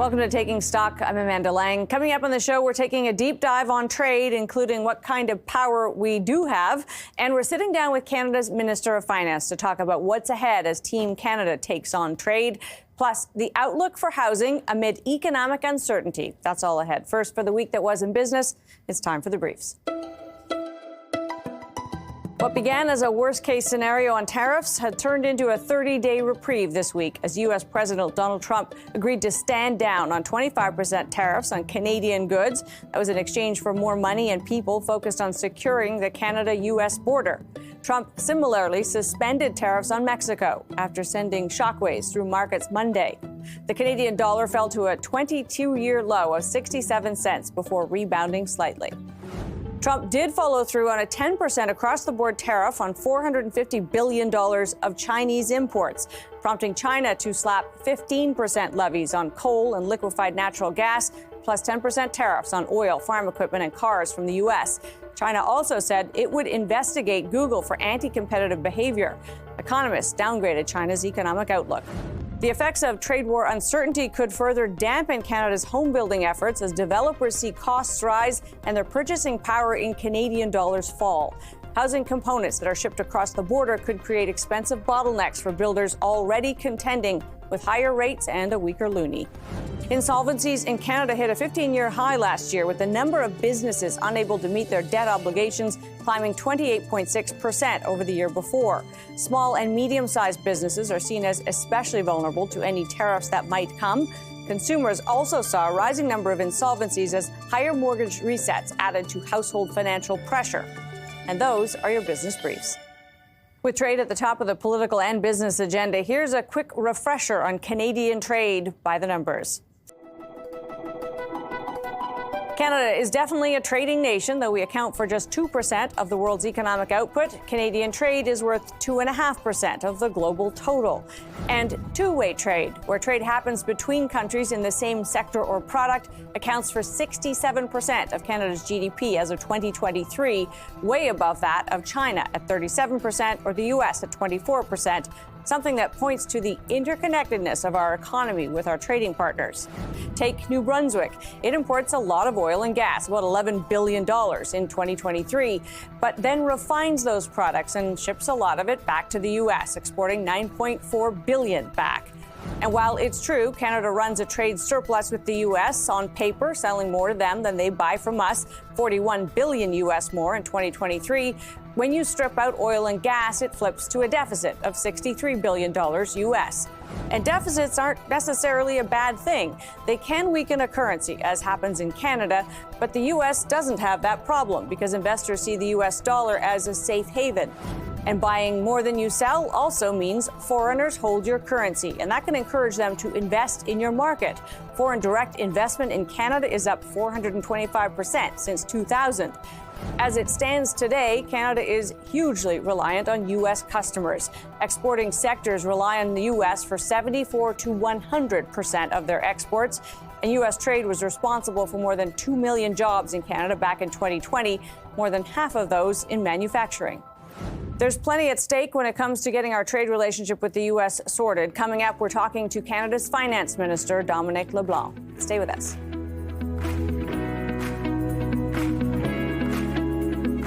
Welcome to Taking Stock. I'm Amanda Lang. Coming up on the show, we're taking a deep dive on trade, including what kind of power we do have. And we're sitting down with Canada's Minister of Finance to talk about what's ahead as Team Canada takes on trade, plus the outlook for housing amid economic uncertainty. That's all ahead. First, for the week that was in business, it's time for the briefs. What began as a worst-case scenario on tariffs had turned into a 30-day reprieve this week as U.S. President Donald Trump agreed to stand down on 25% tariffs on Canadian goods. That was in exchange for more money and people focused on securing the Canada-U.S. border. Trump similarly suspended tariffs on Mexico after sending shockwaves through markets Monday. The Canadian dollar fell to a 22-year low of 67 cents before rebounding slightly. Trump did follow through on a 10% across-the-board tariff on $450 billion of Chinese imports, prompting China to slap 15% levies on coal and liquefied natural gas, plus 10% tariffs on oil, farm equipment, and cars from the U.S. China also said it would investigate Google for anti-competitive behavior. Economists downgraded China's economic outlook. The effects of trade war uncertainty could further dampen Canada's home-building efforts as developers see costs rise and their purchasing power in Canadian dollars fall. Housing components that are shipped across the border could create expensive bottlenecks for builders already contending with higher rates and a weaker loonie. Insolvencies in Canada hit a 15-year high last year, with the number of businesses unable to meet their debt obligations climbing 28.6% over the year before. Small and medium-sized businesses are seen as especially vulnerable to any tariffs that might come. Consumers also saw a rising number of insolvencies as higher mortgage resets added to household financial pressure. And those are your business briefs. With trade at the top of the political and business agenda, here's a quick refresher on Canadian trade by the numbers. Canada is definitely a trading nation, though we account for just 2% of the world's economic output. Canadian trade is worth 2.5% of the global total. And two-way trade, where trade happens between countries in the same sector or product, accounts for 67% of Canada's GDP as of 2023, way above that of China at 37% or the U.S. at 24%. Something that points to the interconnectedness of our economy with our trading partners. Take New Brunswick. It imports a lot of oil and gas, about $11 billion in 2023, but then refines those products and ships a lot of it back to the U.S., exporting $9.4 billion back. And while it's true, Canada runs a trade surplus with the U.S. on paper, selling more to them than they buy from us, $41 billion U.S. more in 2023. When you strip out oil and gas, it flips to a deficit of $63 billion U.S. And deficits aren't necessarily a bad thing. They can weaken a currency, as happens in Canada, but the U.S. doesn't have that problem because investors see the U.S. dollar as a safe haven. And buying more than you sell also means foreigners hold your currency, and that can encourage them to invest in your market. Foreign direct investment in Canada is up 425% since 2000. As it stands today, Canada is hugely reliant on U.S. customers. Exporting sectors rely on the U.S. for 74 to 100% of their exports. And U.S. trade was responsible for more than 2 million jobs in Canada back in 2020, more than half of those in manufacturing. There's plenty at stake when it comes to getting our trade relationship with the U.S. sorted. Coming up, we're talking to Canada's Finance Minister, Dominic LeBlanc. Stay with us.